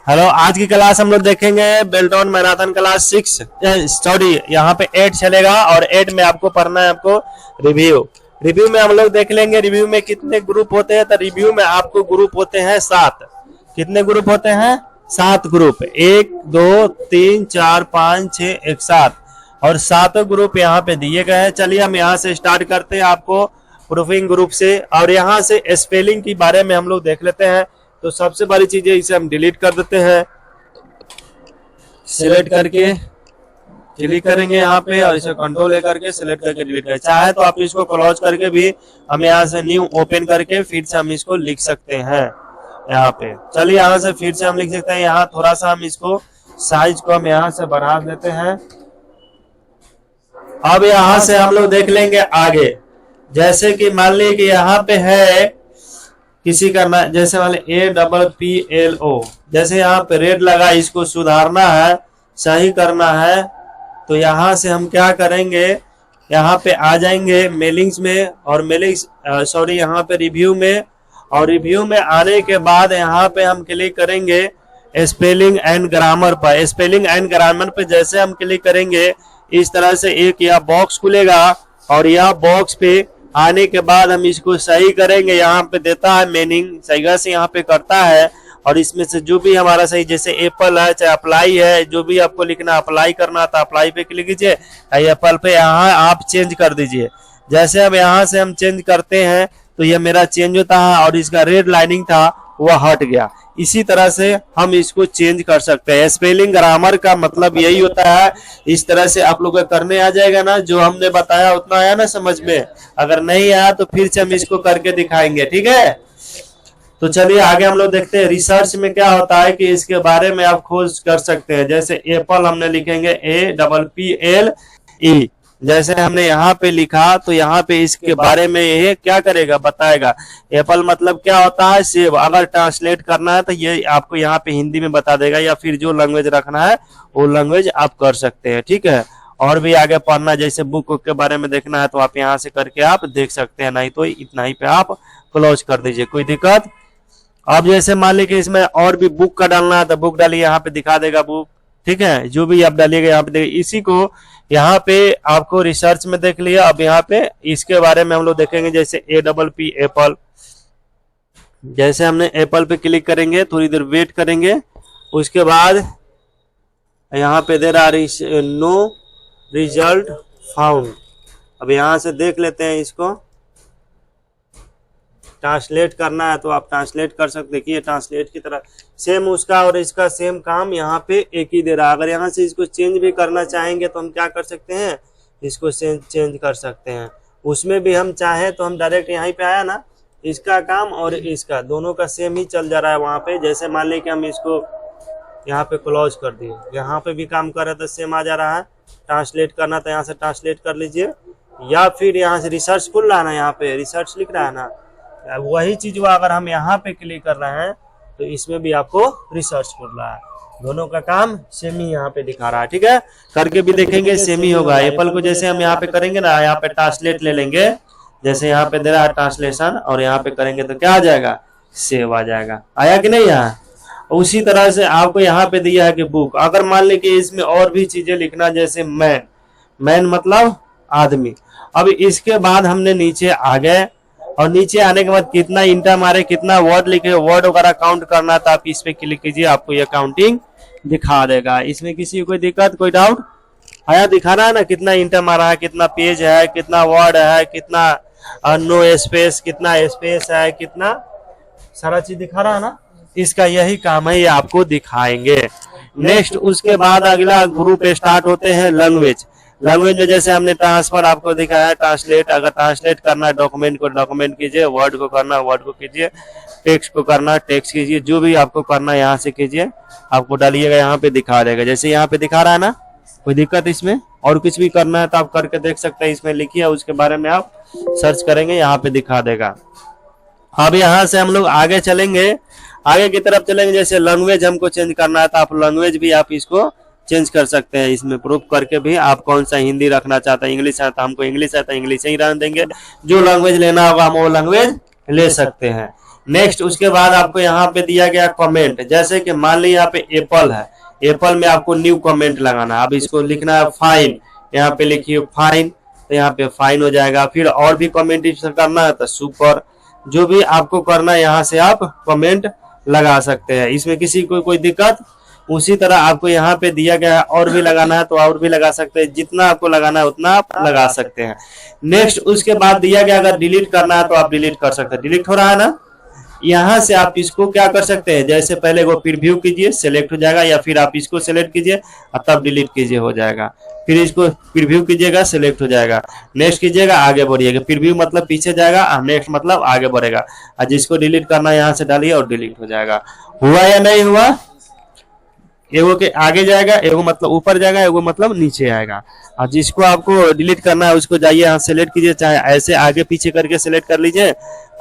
Hello, आज की class हम लोग देखेंगे बेल्टॉन मैराथन क्लास 6 सॉरी यहाँ पे 8 चलेगा और 8 में आपको पढ़ना है आपको रिव्यू में हम लोग देख लेंगे रिव्यू में कितने ग्रुप होते हैं। तो रिव्यू में आपको ग्रुप होते हैं 7। कितने ग्रुप होते हैं? 7 ग्रुप, 1 2 3 4 5 6 1 7 और 7 ग्रुप यहाँ पे दिए गए हैं। चलिए हम यहाँ से स्टार्ट करते हैं आपको प्रूफिंग ग्रुप से और यहाँ से स्पेलिंग के बारे में हम लोग देख लेते हैं। तो सबसे बड़ी चीज है, इसे हम डिलीट कर देते हैं। सिलेक्ट करके क्लिक करेंगे यहाँ पे और इसे कंट्रोल ए करके सिलेक्ट करके डिलीट करें। चाहे तो आप इसको क्लोज करके भी हम यहाँ से न्यू ओपन करके फिर से हम इसको लिख सकते हैं यहाँ पे। चलिए यहाँ से फिर से हम लिख सकते हैं। यहाँ थोड़ा सा हम इसको साइज को हम यहाँ से बढ़ा देते हैं। अब यहाँ से हम लोग देख लेंगे आगे, जैसे कि मान लीजिए कि यहाँ पे है किसी का जैसे वाले APPLO, जैसे यहाँ पे रेड लगा, इसको सुधारना है, सही करना है। तो यहाँ से हम क्या करेंगे, यहाँ पे आ जाएंगे मेलिंग्स में और यहाँ पे रिव्यू में, और रिव्यू में आने के बाद यहाँ पे हम क्लिक करेंगे स्पेलिंग एंड ग्रामर पर। स्पेलिंग एंड ग्रामर पे जैसे हम क्लिक करेंगे इस तरह से एक यह बॉक्स खुलेगा और यह बॉक्स पे आने के बाद हम इसको सही करेंगे। यहाँ पे देता है मीनिंग, सही से यहाँ पे करता है और इसमें से जो भी हमारा सही, जैसे एप्पल है चाहे अप्लाई है, जो भी आपको लिखना अप्लाई करना था अप्लाई पे क्लिक कीजिए, एप्पल पे यहाँ आप चेंज कर दीजिए। जैसे अब यहाँ से हम चेंज करते हैं तो ये मेरा चेंज होता है और इसका रेड लाइनिंग था वह हट गया। इसी तरह से हम इसको चेंज कर सकते हैं। स्पेलिंग ग्रामर का मतलब यही होता है। इस तरह से आप लोग करने आ जाएगा ना, जो हमने बताया उतना आया ना समझ में। अगर नहीं आया तो फिर से हम इसको करके दिखाएंगे, ठीक है। तो चलिए आगे हम लोग देखते हैं। रिसर्च में क्या होता है कि इसके बारे में आप खोज कर सकते हैं। जैसे एप्पल हमने लिखेंगे APPLE, जैसे हमने यहाँ पे लिखा तो यहाँ पे इसके बारे में ये क्या करेगा बताएगा। एप्पल मतलब क्या होता है, सेब। अगर ट्रांसलेट करना है तो ये आपको यहाँ पे हिंदी में बता देगा, या फिर जो लैंग्वेज रखना है वो लैंग्वेज आप कर सकते हैं, ठीक है। और भी आगे पढ़ना, जैसे बुक के बारे में देखना है तो आप यहाँ से करके आप देख सकते हैं, नहीं तो इतना ही पे आप क्लोज कर दीजिए, कोई दिक्कत। अब जैसे मान लीजिए इसमें और भी बुक का डालना है तो बुक डालिए, यहाँ पे दिखा देगा बुक, ठीक है। जो भी आप डालिएगा यहाँ पे देखिए। इसी को यहाँ पे आपको रिसर्च में देख लिया। अब यहाँ पे इसके बारे में हम लोग देखेंगे, जैसे APP एप्पल। जैसे हमने एप्पल पे क्लिक करेंगे, थोड़ी देर वेट करेंगे, उसके बाद यहाँ पे दे रहा नो रिजल्ट फाउंड। अब यहाँ से देख लेते हैं, इसको ट्रांसलेट करना है तो आप ट्रांसलेट कर सकते हैं कि ये ट्रांसलेट की तरह सेम उसका और इसका सेम काम यहाँ पे एक ही दे रहा है। अगर यहाँ से इसको चेंज भी करना चाहेंगे तो हम क्या कर सकते हैं, इसको चेंज कर सकते हैं। उसमें भी हम चाहें तो हम डायरेक्ट यहाँ पे आया ना, इसका काम और इसका दोनों का सेम ही चल जा रहा है वहाँ पे। जैसे मान लें कि हम इसको यहाँ पे क्लोज कर दिए, यहाँ पे भी काम कर रहे तो सेम आ जा रहा है। ट्रांसलेट करना तो यहाँ से ट्रांसलेट कर लीजिए, या फिर यहाँ से रिसर्च खुल रहा है ना, यहाँ पे रिसर्च लिख रहा है ना, वही चीज वो अगर हम यहाँ पे क्लिक कर रहे हैं तो इसमें भी आपको रिसर्च कर रहा है। दोनों का काम सेम ही यहाँ पे दिखा रहा है, ठीक है। करके भी देखेंगे सेम ही होगा। एप्पल को जैसे हम यहाँ पे करेंगे ना, यहाँ पे ट्रांसलेट ले लेंगे, जैसे यहाँ पे दे रहा है ट्रांसलेशन, और यहाँ पे करेंगे तो क्या आ जाएगा, सेव आ जाएगा। आया कि नहीं यहाँ? उसी तरह से आपको यहाँ पे दिया है कि बुक। अगर मान ले कि इसमें और भी चीजें लिखना, जैसे मैन मतलब आदमी। अब इसके बाद हमने नीचे आ गए और नीचे आने के बाद कितना इंटर मारे, कितना वर्ड लिखे, वर्ड वगैरह काउंट करना था, आप इस पे क्लिक कीजिए, आपको ये काउंटिंग दिखा देगा। इसमें किसी को कोई दिक्कत, कोई डाउट आया? दिखा रहा है ना कितना इंटर मारा है, कितना पेज है, कितना वर्ड है, कितना नो स्पेस, कितना स्पेस है, कितना सारा चीज दिखा रहा है ना। इसका यही काम है, ये आपको दिखाएंगे। नेक्स्ट उसके बाद अगला ग्रुप स्टार्ट होते हैं लैंग्वेज। लैंग्वेज में जैसे हमने ट्रांसफर आपको दिखाया, ट्रांसलेट। अगर ट्रांसलेट करना है डॉक्यूमेंट को डॉक्यूमेंट कीजिए, वर्ड को करना है वर्ड को कीजिए, टेक्स्ट को करना है टेक्स्ट कीजिए, जो भी आपको करना है यहाँ से कीजिए, आपको डालिएगा, यहाँ पे दिखा देगा। जैसे यहाँ पे दिखा रहा है ना, कोई दिक्कत इसमें? और कुछ भी करना है तो आप करके देख सकते हैं, इसमें लिखिए, उसके बारे में आप सर्च करेंगे, यहाँ पे दिखा देगा। अब यहाँ से हम लोग आगे चलेंगे, आगे की तरफ चलेंगे। जैसे लैंग्वेज हमको चेंज करना है तो आप लैंग्वेज भी आप इसको चेंज कर सकते हैं। इसमें प्रूफ करके भी आप कौन सा हिंदी रखना चाहते हैं, इंग्लिश है तो हमको इंग्लिश है तो इंग्लिश ही रहने देंगे, जो लैंग्वेज लेना होगा हम वो लैंग्वेज ले सकते हैं। नेक्स्ट उसके बाद आपको यहाँ पे दिया गया कमेंट, जैसे कि मान ली यहाँ पे एप्पल है, एप्पल में आपको न्यू कमेंट लगाना है। अब इसको लिखना है फाइन, यहाँ पे लिखिए फाइन, तो यहाँ पे फाइन हो जाएगा। फिर और भी कमेंट करना है तो सुपर, जो भी आपको करना है यहाँ से आप कमेंट लगा सकते हैं, इसमें किसी को कोई दिक्कत। उसी तरह आपको यहाँ पे दिया गया है और भी लगाना है तो और भी लगा सकते हैं, जितना आपको लगाना है उतना आप लगा सकते हैं। नेक्स्ट उसके बाद दिया गया अगर डिलीट करना है तो आप डिलीट कर सकते हैं। डिलीट हो रहा है ना, यहाँ से आप इसको क्या कर सकते हैं, जैसे पहले वो प्रीव्यू कीजिए, सिलेक्ट हो जाएगा, या फिर आप इसको सिलेक्ट कीजिए और तब डिलीट कीजिए, हो जाएगा। फिर इसको प्रीव्यू कीजिएगा, सिलेक्ट हो जाएगा, नेक्स्ट कीजिएगा, आगे बढ़िएगा। प्रीव्यू मतलब पीछे जाएगा और नेक्स्ट मतलब आगे बढ़ेगा। और जिसको डिलीट करना है यहाँ से डालिए और डिलीट हो जाएगा। हुआ या नहीं हुआ, एगो के आगे जाएगा, एगो मतलब ऊपर जाएगा, एगो मतलब नीचे आएगा। और जिसको आपको डिलीट करना है उसको जाइए यहाँ सेलेक्ट कीजिए, चाहे ऐसे आगे पीछे करके सेलेक्ट कर लीजिए,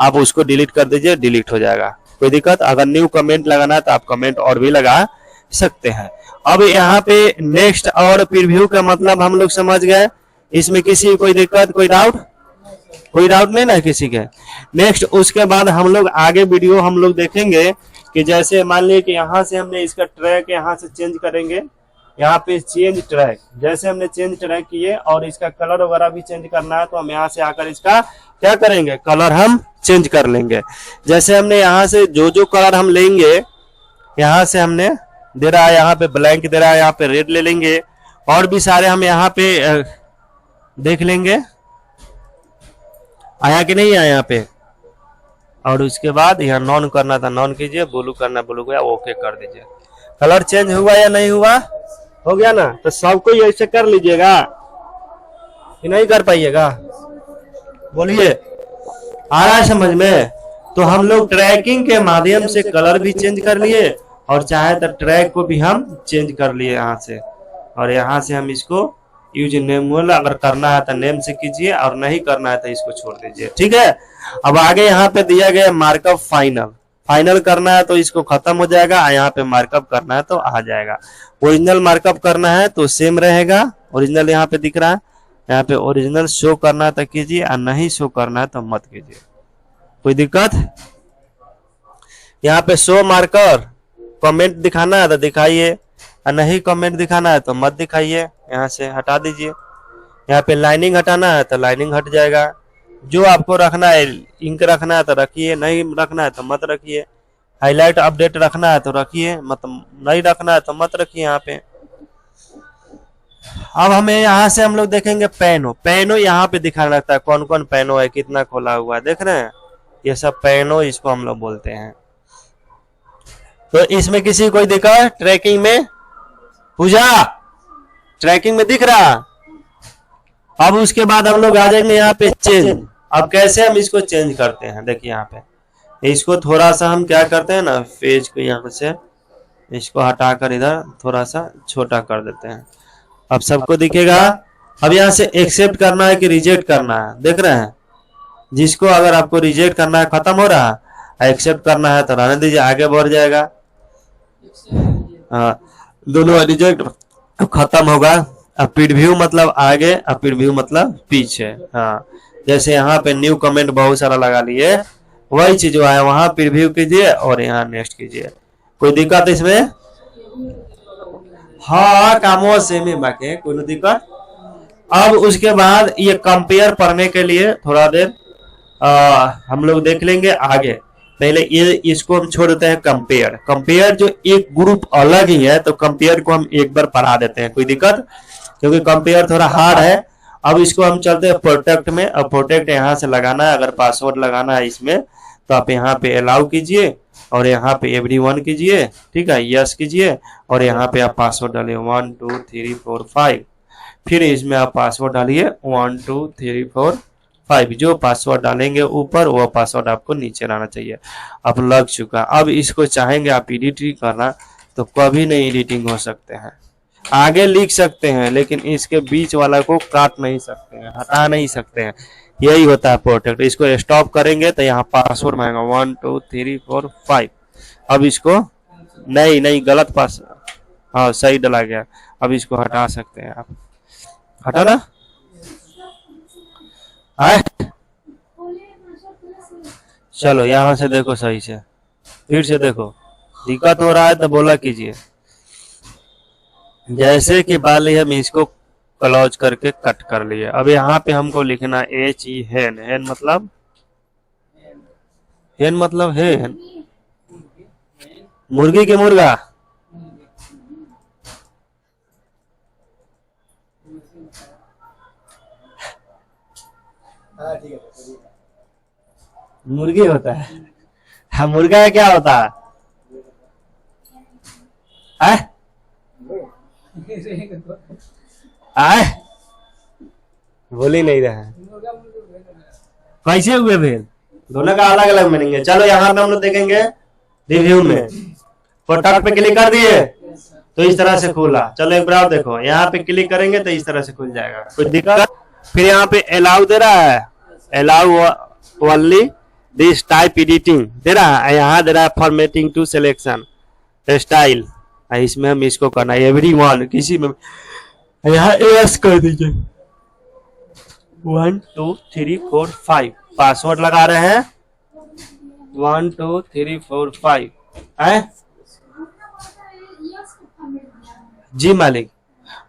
आप उसको डिलीट कर दीजिए, डिलीट हो जाएगा, कोई दिक्कत। अगर न्यू कमेंट लगाना है तो आप कमेंट और भी लगा सकते हैं। अब यहाँ पे नेक्स्ट और प्रीव्यू का मतलब हम लोग समझ गए, इसमें किसी कोई दिक्कत, कोई डाउट, कोई डाउट नहीं ना किसी के। नेक्स्ट उसके बाद हम लोग आगे वीडियो हम लोग देखेंगे कि जैसे मान लीजिए कि यहाँ से हमने इसका ट्रैक यहाँ से चेंज करेंगे, यहाँ पे चेंज ट्रैक, जैसे हमने चेंज ट्रैक किए और इसका कलर वगैरह भी चेंज करना है तो हम यहाँ से आकर इसका क्या करेंगे, कलर हम चेंज कर लेंगे। जैसे हमने यहाँ से जो जो कलर हम लेंगे, यहाँ से हमने दे रहा है यहाँ पे ब्लैंक दे रहा है, यहाँ पे रेड ले लेंगे, और भी सारे हम यहाँ पे देख लेंगे, आया कि नहीं आया यहाँ पे। और उसके बाद यहाँ नॉन करना था नॉन कीजिए, ब्लू करना ब्लू गया, ओके कर दीजिए। कलर चेंज हुआ या नहीं हुआ, हो गया ना। तो सबको ऐसे कर लीजिएगा कि नहीं कर पाइएगा, बोलिए आ रहा है समझ में। तो हम लोग ट्रैकिंग के माध्यम से कलर भी चेंज कर लिए और चाहे तो ट्रैक को भी हम चेंज कर लिए यहाँ से, और यहाँ से हम इसको यूज नेम वाला अगर करना है तो नेम से कीजिए और नहीं करना है तो इसको छोड़ दीजिए, ठीक है। अब आगे यहाँ पे दिया गया मार्कअप फाइनल, फाइनल करना है तो इसको खत्म हो जाएगा, यहाँ पे मार्कअप करना है तो आ जाएगा। ओरिजिनल मार्कअप करना है तो सेम रहेगा, ओरिजिनल यहाँ पे दिख रहा है, यहाँ पे ओरिजिनल शो करना है तो कीजिए और नहीं शो करना है तो मत कीजिए, कोई दिक्कत। यहाँ पे शो मार्कर, कमेंट दिखाना है तो दिखाइए और नहीं कमेंट दिखाना है तो मत दिखाइए, यहाँ से हटा दीजिए। यहाँ पे लाइनिंग हटाना है तो लाइनिंग हट जाएगा। जो आपको रखना है, इंक रखना है तो रखिए, नहीं रखना है तो मत रखिए। हाईलाइट अपडेट रखना है तो रखिए, मतलब नहीं रखना है तो मत रखिए यहाँ पे। अब हमें यहाँ से हम लोग देखेंगे पैनो, पैनो यहाँ पे दिखाना लगता है कौन कौन पैनो है, कितना खोला हुआ है, देख रहे हैं, ये सब पैनो इसको हम लोग बोलते हैं। तो इसमें किसी कोई दिक्कत ट्रैकिंग में, पूजा ट्रैकिंग में दिख रहा। अब उसके बाद हम लोग आ जाएंगे यहाँ पे चेंज। अब कैसे हम इसको चेंज करते हैं, देखिए यहाँ पे इसको थोड़ा सा हम क्या करते हैं ना, पेज को यहाँ से इसको हटाकर इधर थोड़ा सा छोटा कर देते हैं, अब सबको दिखेगा। अब यहाँ से एक्सेप्ट करना है कि रिजेक्ट करना है, देख रहे हैं, जिसको अगर आपको रिजेक्ट करना है खत्म हो रहा है, एक्सेप्ट करना है तो रहने दीजिए, आगे बढ़ जाएगा। हाँ, दोनों रिजेक्ट खत्म होगा। अब प्रीव्यू मतलब आगे, अब प्रीव्यू मतलब पीछे। हाँ, जैसे यहाँ पे न्यू कमेंट बहुत सारा लगा लिए, वही चीज है, वहां प्रीव्यू कीजिए और यहाँ नेक्स्ट कीजिए, कोई दिक्कत इसमें। हाँ, कामों से में बाकी कोई दिक्कत। अब उसके बाद ये कंपेयर पढ़ने के लिए थोड़ा देर हम लोग देख लेंगे आगे। पहले ये इसको हम छोड़ देते हैं कंपेयर, कंपेयर जो एक ग्रुप अलग ही है तो कंपेयर को हम एक बार पढ़ा देते हैं, कोई दिक्कत, क्योंकि कंपेयर थोड़ा हार्ड है। अब इसको हम चलते हैं प्रोटेक्ट में। अब प्रोटेक्ट यहाँ से लगाना है, अगर पासवर्ड लगाना है इसमें तो आप यहाँ पे अलाउ कीजिए और यहाँ पे एवरीवन कीजिए, ठीक है, यस कीजिए और यहाँ पे आप पासवर्ड डालिए 1 2 3 4 5। फिर इसमें आप पासवर्ड डालिए 1 2 3 4 5। जो पासवर्ड डालेंगे ऊपर वो पासवर्ड आपको नीचे लाना चाहिए। अब लग चुका। अब इसको चाहेंगे आप एडिटिंग करना तो कभी नहीं एडिटिंग हो सकते हैं, आगे लिख सकते हैं लेकिन इसके बीच वाला को काट नहीं सकते हैं, हटा नहीं सकते हैं, यही होता है प्रोटेक्ट। इसको स्टॉप करेंगे तो यहाँ पासवर्ड मांगेगा 1 2 3 4 5। अब इसको नहीं गलत पास, हाँ सही डला गया। अब इसको हटा सकते हैं आप, हटा ना चलो यहाँ से देखो सही से, फिर से देखो, दिक्कत हो रहा है तो बोला कीजिए। जैसे कि बाल हम इसको क्लोज करके कट कर लिए। अब यहाँ पे हमको लिखना HE हेन। हेन मतलब, हेन मतलब है मुर्गी के मुर्गा। मुर्गी होता है। हाँ, मुर्गा का क्या होता है? आए बोल ही नहीं रहा है। कैसे हुए फिर? दोनों का अलग अलग मीनिंग है। चलो यहाँ पे हम लोग देखेंगे रिव्यू में। प्रोडक्ट पे क्लिक कर दिए तो इस तरह से खुला। चलो एक बार देखो, यहाँ पे क्लिक करेंगे तो इस तरह से खुल जाएगा, कोई दिक्कत? फिर यहाँ पे अलाउ दे रहा है, allow only this type editing दे रहा है। यहाँ दे रहा है फॉर्मेटिंग टू सिलेक्शन स्टाइल। इसमें हम इसको करना है एवरीवन, किसी में यहाँ एस कर दीजिए। 1 2 3 4 5 पासवर्ड लगा रहे हैं। 1 2 3 4 5 है जी मालिक।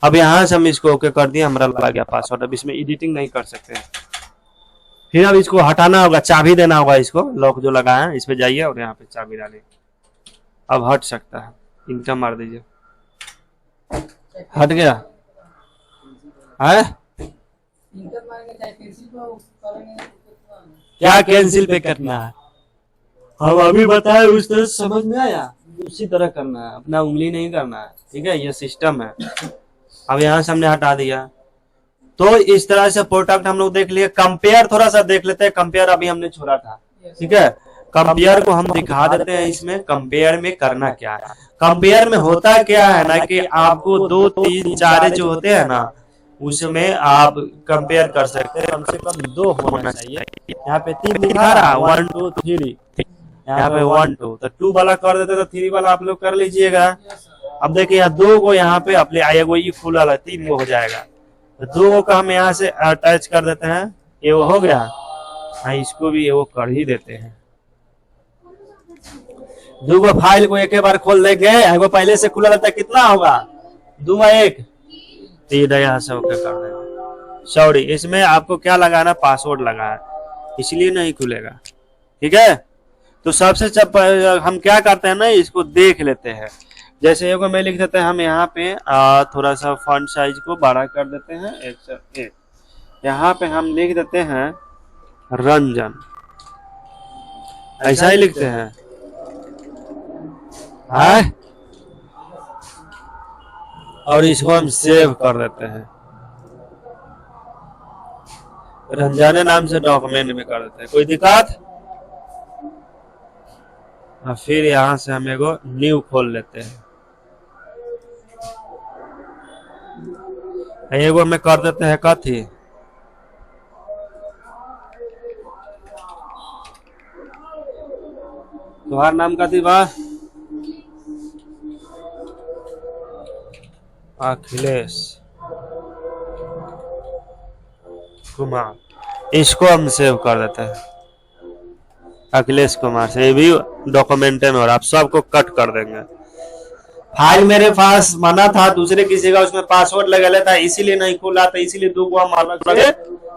अब यहाँ से हम इसको ओके कर दिए, हमारा लगा गया पासवर्ड। अब इसमें एडिटिंग नहीं कर सकते हैं। फिर अब इसको हटाना होगा, चाबी देना होगा इसको। लॉक जो लगा है इस पे जाइए और यहाँ पे चाबी डालिए। अब हट सकता है, इंटर मार दीजिए, हट गया है। क्या कैंसिल पे करना है हम अभी बताए, उस तरह समझ में आया, उसी तरह करना है, अपना उंगली नहीं करना है। ठीक है, ये सिस्टम है। अब यहाँ से हमने हटा दिया। तो इस तरह से प्रोडक्ट हम लोग देख लिए। कंपेयर थोड़ा सा देख लेते हैं। कंपेयर अभी हमने छोड़ा था, ठीक है। कंपेयर को हम दिखा देते हैं इसमें। कंपेयर में करना क्या है, कंपेयर में होता क्या है ना कि आपको 2 3 4 जो होते हैं ना, उसमें आप कंपेयर कर सकते हैं। कम से कम 2 होना चाहिए। यहाँ पे 3 दिखा रहा है, 1 2 3, यहाँ पे 1 2, तो 2 वाला कर देते तो 3 वाला आप लोग कर लीजिएगा। अब देखिए यहाँ 2 को यहाँ पे अपने आएगा, ये फुल वाला 3 को हो जाएगा। तो 2 को हम यहाँ से अटैच कर देते हैं, ये वो हो गया। हाँ, इसको भी ये वो कर ही देते हैं। 2 फाइल को एक बार खोल देंगे, एगो पहले से खुला रहता है, कितना होगा 2 1 3, यहाँ से ओके कर देंगे। सॉरी, इसमें आपको क्या लगाना, पासवर्ड लगाना, इसलिए नहीं खुलेगा। ठीक है, तो सबसे हम क्या करते हैं ना, इसको देख लेते हैं। जैसे एगो में लिख देते हैं हम यहाँ पे थोड़ा सा फॉन्ट साइज को बड़ा कर देते हैं 101। यहाँ पे हम लिख देते हैं रंजन, ऐसा ही लिखते हैं। और इसको हम सेव कर देते हैं, रंजाने नाम से डॉक्यूमेंट में कर देते हैं। कोई दिक्कत? फिर यहाँ से हम एगो न्यू खोल लेते हैं। एगो में कर देते हैं कथी, तुम्हारा नाम कथी बा? अखिलेश कुमार। इसको हम सेव कर देते हैं अखिलेश कुमार से। ये भी डॉक्यूमेंट में, और आप सबको कट कर देंगे। फाइल मेरे पास मना था दूसरे किसी का, उसमें पासवर्ड लगा लेता, इसीलिए नहीं खुला था। इसीलिए 2 को हम अलग से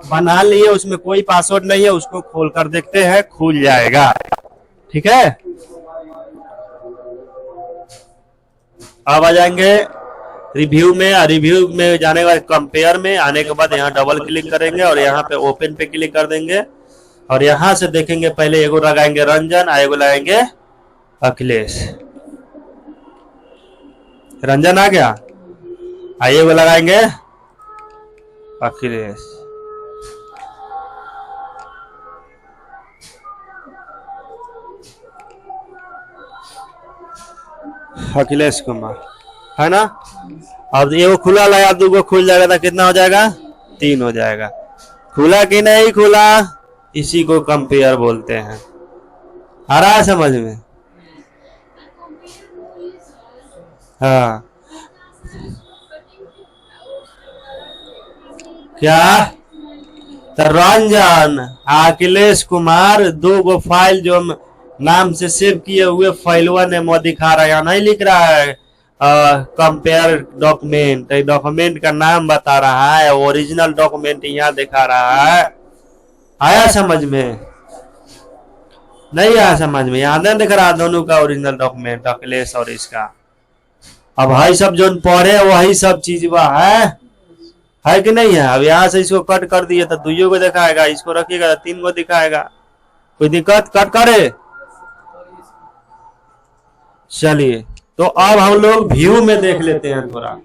बना लिए, उसमें कोई पासवर्ड नहीं है। उसको खोल कर देखते हैं, खुल जाएगा। ठीक है, अब आ जाएंगे रिव्यू में। रिव्यू में जाने के बाद कंपेयर में आने के बाद यहाँ डबल क्लिक करेंगे और यहाँ पे ओपन पे क्लिक कर देंगे। और यहाँ से देखेंगे, पहले एगो लगाएंगे रंजन, एगो लगाएंगे अखिलेश। रंजन आ गया, एगो लगाएंगे अखिलेश। अखिलेश कुमार है ना। अब एगो खुला लगा, 2 को खुल जाएगा तो कितना हो जाएगा, 3 हो जाएगा। खुला कि नहीं खुला, इसी को कंपेयर बोलते हैं। आ रहा है समझ में? हाँ, क्या तो रंजन अखिलेश कुमार 2 गो फाइल जो नाम से सेव किए हुए फाइलवा ने वो दिखा रहा है, यहाँ नहीं लिख रहा है कंपेयर डॉक्यूमेंट, डॉक्यूमेंट का नाम बता रहा है, ओरिजिनल डॉक्यूमेंट यहाँ दिखा रहा है। आया समझ में? नहीं आया समझ में? यहाँ नहीं दिख रहा दोनों का ओरिजिनल डॉक्यूमेंट, अखिलेश और इसका। अब भाई सब जो पढ़े वही सब चीज वह है कि नहीं है? अब यहाँ से इसको कट कर दिए तो 2 को दिखाएगा, इसको रखिएगा तो 3 को दिखाएगा। कोई दिक्कत? कट करे। चलिए तो अब हम लोग व्यू में देख लेते हैं, थोड़ा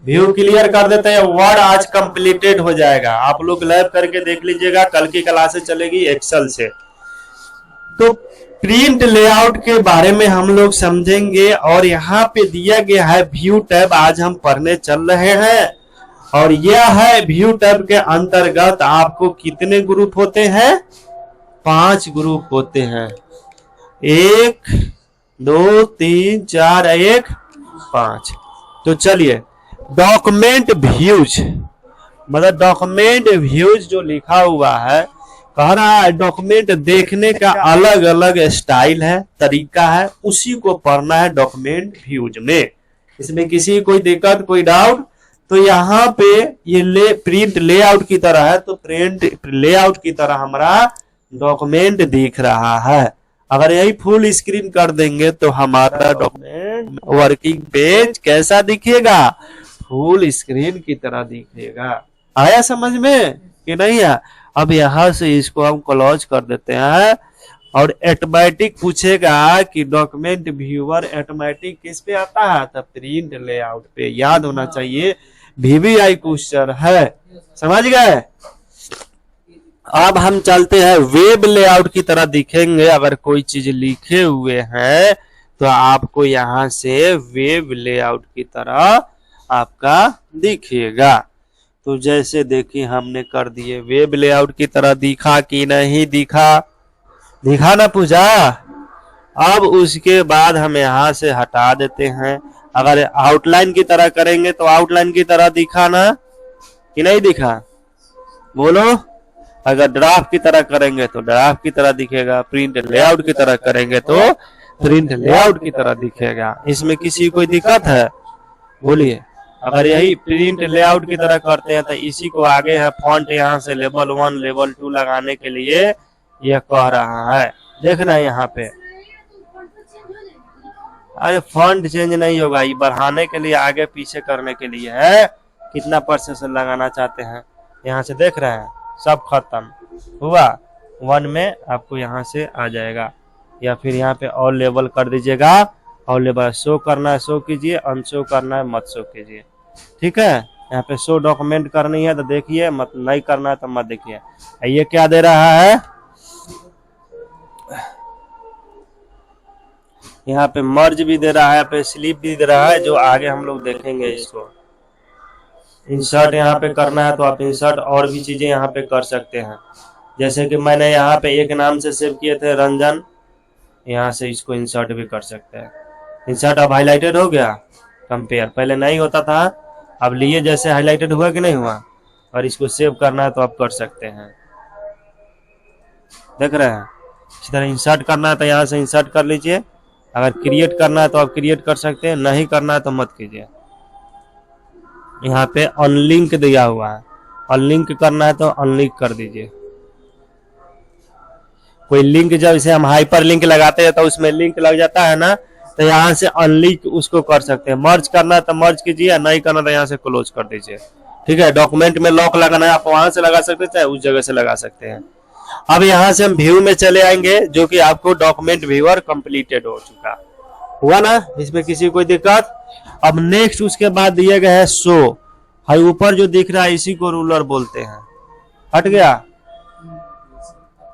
व्यू क्लियर कर देते हैं। वर्ड आज कंप्लीटेड हो जाएगा, आप लोग लैब करके देख लीजिएगा, कल की क्लासेस चलेगी एक्सेल से। तो प्रिंट लेआउट के बारे में हम लोग समझेंगे और यहाँ पे दिया गया है व्यू टैब, आज हम पढ़ने चल रहे हैं। और यह है व्यू टैब के अंतर्गत आपको कितने ग्रुप होते हैं? 5 ग्रुप होते हैं। 1 2 3 4 1 5। तो चलिए डॉक्यूमेंट व्यूज, मतलब डॉक्यूमेंट व्यूज जो लिखा हुआ है, कह रहा है डॉक्यूमेंट देखने का अलग अलग स्टाइल है, तरीका है, उसी को पढ़ना है डॉक्यूमेंट व्यूज में। इसमें किसी कोई दिक्कत, कोई डाउट? तो यहाँ पे ये प्रिंट लेआउट की तरह है, तो प्रिंट लेआउट की तरह हमारा डॉक्यूमेंट दिख रहा है। अगर यही फुल स्क्रीन कर देंगे तो हमारा डॉक्यूमेंट वर्किंग पेज कैसा दिखेगा? फुल स्क्रीन की तरह दिखेगा। आया समझ में कि नहीं है? अब यहाँ से इसको हम क्लोज कर देते हैं और ऑटोमेटिक पूछेगा कि डॉक्यूमेंट व्यूअर ऑटोमेटिक किस पे आता है? तो प्रिंट लेआउट पे। याद होना चाहिए VBI क्वेश्चन है, समझ गए? अब हम चलते हैं वेब लेआउट की तरह दिखेंगे। अगर कोई चीज लिखे हुए हैं तो आपको यहाँ से वेब लेआउट की तरह आपका दिखेगा। तो जैसे देखिए हमने कर दिए वेब लेआउट की तरह, दिखा कि नहीं दिखा? दिखा ना पूजा? अब उसके बाद हम यहाँ से हटा देते हैं। अगर आउटलाइन की तरह करेंगे तो आउटलाइन की तरह दिखा ना कि नहीं दिखा? बोलो। अगर ड्राफ्ट की तरह करेंगे तो ड्राफ्ट की तरह दिखेगा, प्रिंट लेआउट की तरह करेंगे तो प्रिंट लेआउट की तरह दिखेगा। इसमें किसी कोई दिक्कत है? बोलिए। अगर यही प्रिंट लेआउट की तरह करते हैं तो इसी को आगे है फॉन्ट, यहाँ से लेवल 1 लेवल 2 लगाने के लिए यह कह रहा है। देखना है यहाँ पे, अरे फॉन्ट चेंज नहीं होगा, ये बढ़ाने के लिए, आगे पीछे करने के लिए है। कितना % लगाना चाहते हैं? यहाँ से देख रहे हैं, सब खत्म हुआ। 1 में आपको यहाँ से आ जाएगा, या फिर यहाँ पे ऑल लेवल कर दीजिएगा। ऑल लेवल शो करना है शो कीजिए, अनशो करना है मत शो कीजिए, ठीक है? यहाँ पे शो डॉक्यूमेंट करनी है तो देखिए, मत नहीं करना है तो मत देखिए। ये क्या दे रहा है? यहाँ पे मर्ज भी दे रहा है, पे स्लिप भी दे रहा है, जो आगे हम लोग देखेंगे। इसको इंसर्ट यहाँ पे करना है तो आप इंसर्ट और भी चीजें यहाँ पे कर सकते हैं। जैसे कि मैंने यहाँ पे एक नाम से सेव किए थे रंजन, यहाँ से इसको इंसर्ट भी कर सकते हैं। इंसर्ट अब हाईलाइटेड हो गया, कंपेयर पहले नहीं होता था, अब लिए जैसे हाईलाइटेड हुआ कि नहीं हुआ। और इसको सेव करना है तो आप कर सकते हैं, देख रहे हैं? इस तरह इंसर्ट करना है तो यहाँ से इंसर्ट कर लीजिए। अगर क्रिएट करना है तो आप क्रिएट कर सकते हैं, नहीं करना है तो मत कीजिए। यहाँ पे अनलिंक दिया हुआ है, अनलिंक करना है तो अनलिंक कर दीजिए। कोई लिंक जब इसे हम हाइपर लिंक लगाते हैं तो उसमें लिंक लग जाता है ना, तो यहाँ से अनलिंक उसको कर सकते हैं। मर्ज करना है तो मर्ज कीजिए, नहीं करना तो यहाँ से क्लोज कर दीजिए, ठीक है? डॉक्यूमेंट में लॉक लगाना है, आप वहां से लगा सकते हैं, चाहे उस जगह से लगा सकते हैं। अब यहाँ से हम व्यू में चले आएंगे, जो कि आपको डॉक्यूमेंट व्यूअर कंप्लीटेड हो चुका हुआ ना, इसमें किसी कोई दिक्कत? अब नेक्स्ट उसके बाद दिया गया है शो। हाई ऊपर जो दिख रहा है इसी को रूलर बोलते हैं। हट गया?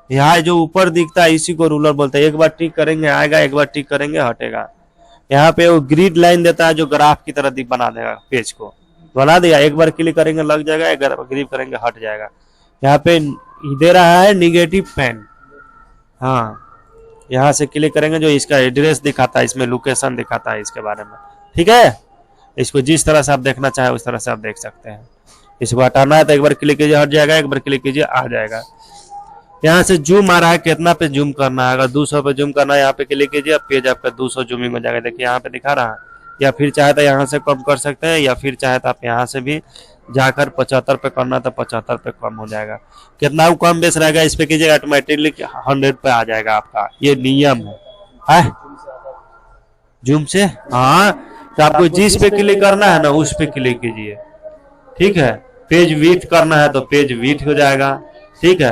यहाँ जो ऊपर दिखता है इसी को रूलर बोलते हैं। एक बार टिक करेंगे आएगा, एक बार टिक करेंगे हटेगा। यहाँ पे वो ग्रिड लाइन देता है जो ग्राफ की तरह बना देगा, पेज को बना दिया। एक बार क्लिक करेंगे लग जाएगा, एक बार क्लिक करेंगे हट जाएगा। यहाँ पे दे रहा है निगेटिव पेन, हाँ यहाँ से क्लिक करेंगे जो इसका एड्रेस दिखाता है, इसमें लोकेशन दिखाता है इसके बारे में, ठीक है? इसको जिस तरह से आप देखना चाहे उस तरह से आप देख सकते हैं। इसको हटाना है तो एक बार क्लिक कीजिए हट जाएगा, एक बार क्लिक कीजिए आ जाएगा। यहाँ से जूम आ रहा है, कितना पे जूम करना है, अगर 200 पे जूम करना है यहाँ पे क्लिक कीजिए, पेज आपका 200 जूमिंग हो जाएगा। देखिए यहाँ पे दिखा रहा है, या फिर चाहे तो यहाँ से कम कर सकते हैं, या फिर चाहे तो आप यहाँ से भी जाकर 75 पे करना तो 75 पे कम हो जाएगा। कितना कम बेस रहेगा इस पे कीजिएगा, ऑटोमेटिकली 100 पे आ जाएगा आपका, ये नियम है। जूम से हाँ, तो आपको जिस पे क्लिक करना है ना उस पे क्लिक कीजिए, ठीक है। पेज विड्थ करना है तो पेज विड्थ हो जाएगा, ठीक है।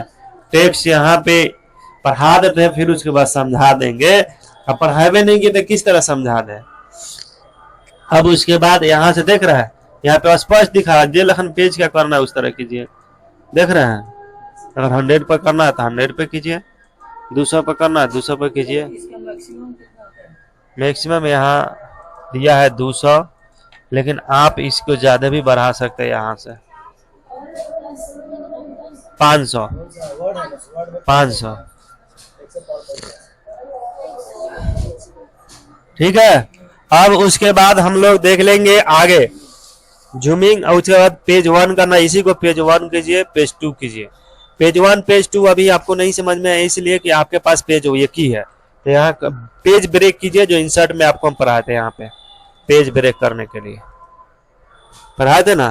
टेक्स्ट यहाँ पे पढ़ा देते हैं, फिर उसके बाद समझा देंगे। अब पढ़ावे नहीं तो किस तरह समझा दें। अब उसके बाद यहाँ से देख रहा है, यहाँ पे स्पष्ट दिखा रहा है, जे लखन पेज क्या करना है उस तरह कीजिए, देख रहे हैं। अगर 100 पे करना है तो 100 पे कीजिए, 200 पे करना है 200 पे कीजिए। मैक्सिमम यहाँ दिया है 200, लेकिन आप इसको ज्यादा भी बढ़ा सकते हैं, यहाँ से 500 ठीक है। अब उसके बाद हम लोग देख लेंगे आगे जूमिंग, और उसके बाद पेज 1 करना, इसी को पेज 1 कीजिए, पेज 2 कीजिए। पेज 1 पेज 2 अभी आपको नहीं समझ में है, इसलिए कि आपके पास पेज एक ही है। तो यहाँ पेज ब्रेक कीजिए, जो इंसर्ट में आपको हम पढ़ाए थे, यहाँ पे पेज ब्रेक करने के लिए पढ़ाए थे ना।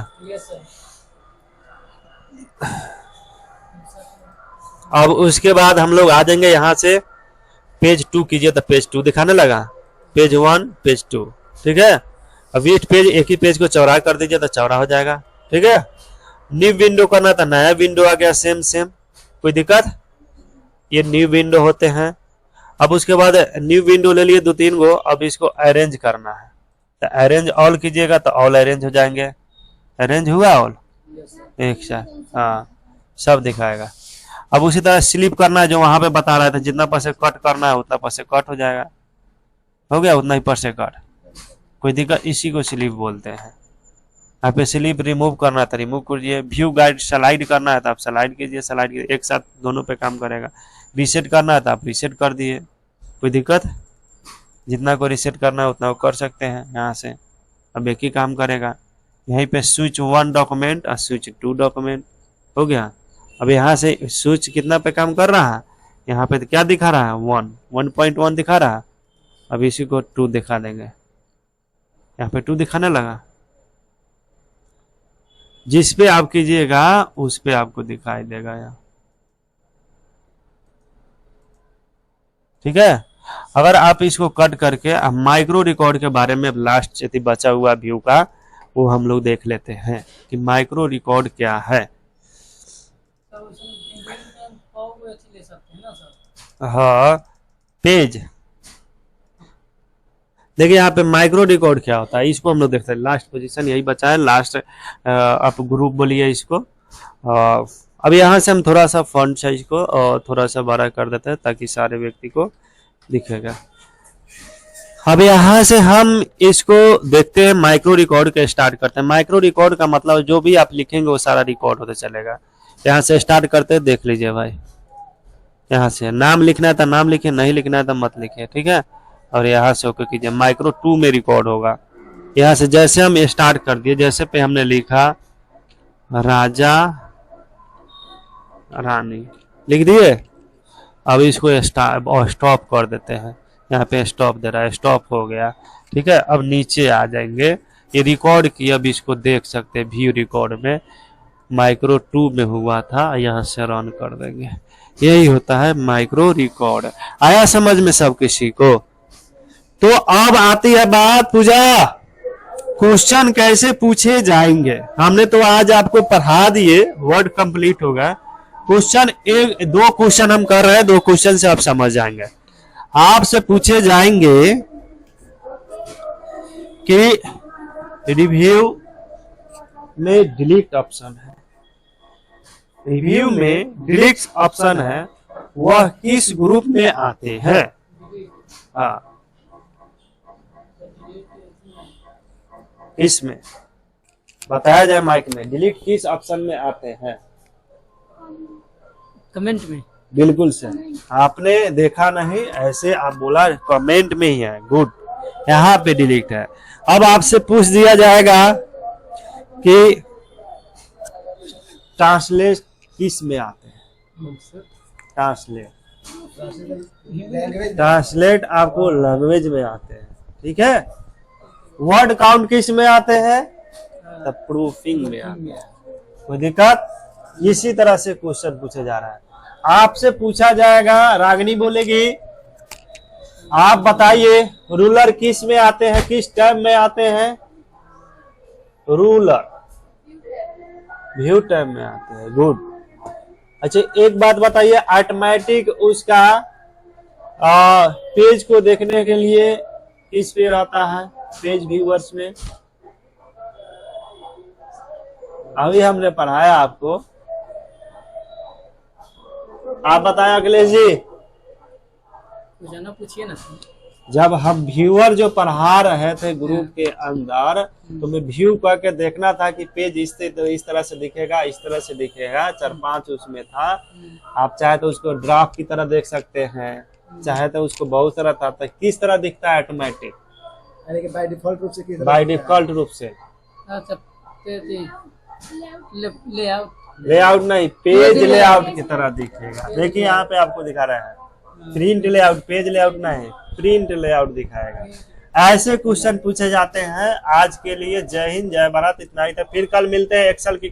अब उसके बाद हम लोग आ जाएंगे यहाँ से पेज 2 कीजिए, तो पेज 2 दिखाने लगा, पेज 1 पेज 2, ठीक है। अब विड्थ पेज, एक ही पेज को चौड़ा कर दीजिए तो चौड़ा हो जाएगा, ठीक है। न्यू विंडो करना तो नया विंडो आ गया, सेम कोई दिक्कत, ये न्यू विंडो होते हैं। अब उसके बाद न्यू विंडो ले लिए 2-3 गो, अब इसको अरेंज करना है तो अरेंज ऑल कीजिएगा तो ऑल अरेंज हो जाएंगे। अरेंज हुआ ऑल एक साथ, हाँ सब दिखाएगा। अब उसी तरह स्लिप करना है, जो वहां पे बता रहा था, जितना परसेंट कट करना है उतना परसेंट कट हो जाएगा, हो गया उतना ही परसेंट कट, कोई दिक्कत, इसी को स्लिप बोलते हैं। यहाँ पे स्लिप रिमूव करना है तो रिमूव कीजिए, व्यू गाइड स्लाइड करना है तो आप स्लाइड कीजिए, स्लाइड कीजिए, एक साथ दोनों पे काम करेगा। रीसेट करना है तो आप रीसेट कर दिए, कोई दिक्कत, जितना को रीसेट करना है उतना को कर सकते हैं यहाँ से, अब एक ही काम करेगा। यहीं पे स्विच 1 डॉक्यूमेंट और स्विच 2 डॉक्यूमेंट हो गया। अब यहाँ से स्विच कितना पे काम कर रहा है, यहाँ पे क्या दिखा रहा है 1.1 दिखा रहा है, अब इसी को 2 दिखा देंगे, यहाँ पे 2 दिखाने लगा, जिस पे आप कीजिएगा उस पे आपको दिखाई देगा यहाँ, ठीक है। अगर आप इसको कट करके अब माइक्रो रिकॉर्ड के बारे में लास्ट बचा हुआ व्यू का वो हम लोग देख लेते हैं कि माइक्रो रिकॉर्ड क्या है। हाँ पेज देखिए, यहाँ पे माइक्रो रिकॉर्ड क्या होता है, इसको हम लोग देखते हैं। लास्ट पोजीशन यही बचा है, लास्ट आप ग्रुप बोलिए इसको। अब यहाँ से हम थोड़ा सा फॉन्ट साइज को और थोड़ा सा बड़ा कर देते हैं ताकि सारे व्यक्ति को दिखेगा। अब यहाँ से हम इसको देखते हैं, माइक्रो रिकॉर्ड के स्टार्ट करते हैं। माइक्रो रिकॉर्ड का मतलब जो भी आप लिखेंगे वो सारा रिकॉर्ड होता चलेगा। यहाँ से स्टार्ट करते हैं, देख लीजिए भाई, यहाँ से नाम लिखना है तो नाम लिखिए, नहीं लिखना है तो मत लिखिए, ठीक है। और यहाँ से ओके कीजिए, माइक्रो 2 में रिकॉर्ड होगा। यहाँ से जैसे हम स्टार्ट कर दिए, जैसे पे हमने लिखा राजा रानी लिख दिए, अब इसको स्टॉप कर देते हैं, यहाँ पे स्टॉप दे रहा है, स्टॉप हो गया, ठीक है। अब नीचे आ जाएंगे, ये रिकॉर्ड की, अब इसको देख सकते हैं व्यू रिकॉर्ड में, माइक्रो 2 में हुआ था, यहाँ से रन कर देंगे। यही होता है माइक्रो रिकॉर्ड। आया समझ में सब किसी को? तो अब आती है बात पूजा, क्वेश्चन कैसे पूछे जाएंगे। हमने तो आज आपको पढ़ा दिए, वर्ड कंप्लीट होगा। क्वेश्चन 2 क्वेश्चन हम कर रहे हैं, 2 क्वेश्चन से आप समझ जाएंगे। आपसे पूछे जाएंगे कि रिव्यू में डिलीट ऑप्शन है, रिव्यू में डिलीट ऑप्शन है, वह किस ग्रुप में आते हैं? हाँ, इसमें बताया जाए माइक में, डिलीट किस ऑप्शन में आते हैं? कमेंट में। बिल्कुल सही, आपने देखा नहीं, ऐसे आप बोला कमेंट में ही है, गुड, यहाँ पे डिलीट है। अब आपसे पूछ दिया जाएगा कि ट्रांसलेट किस में आते हैं? ट्रांसलेट आपको लैंग्वेज में आते हैं, ठीक है। वर्ड काउंट किस में आते हैं? तब प्रूफिंग में आते हैं। कोई दिक्कत? इसी तरह से क्वेश्चन पूछा जा रहा है। आपसे पूछा जाएगा, रागिनी बोलेगी आप बताइए रूलर किस में आते हैं, किस टर्म में आते हैं? रूलर व्यू टर्म में आते हैं। गुड। अच्छा एक बात बताइए, ऑटोमेटिक उसका पेज को देखने के लिए किस पे आता है? पेज व्यूअर्स में। अभी हमने पढ़ाया आपको, आप बताएं अखिलेश जी। पूछिए ना। जब हम व्यूअर जो पढ़ा रहे थे ग्रुप के अंदर, तो मैं व्यू करके देखना था कि पेज इस तरह से दिखेगा, इस तरह से दिखेगा। 4-5 उसमें था। आप चाहे तो उसको ड्राफ्ट की तरह देख सकते हैं, चाहे तो उसको बहुत सारा था। तो किस तरह दिखता है ऑटोमेटिक? बाय डिफॉल्ट रूप से बाय डिफॉल्ट रूप से लेआउट नहीं, पेज लेआउट की तरह दिखेगा। देखिए यहाँ पे आपको दिखा रहा है प्रिंट लेआउट, पेज लेआउट नहीं, प्रिंट लेआउट दिखाएगा। ऐसे क्वेश्चन पूछे जाते हैं। आज के लिए जय हिंद, जय भारत, इतना ही था। फिर कल मिलते हैं एक्सेल की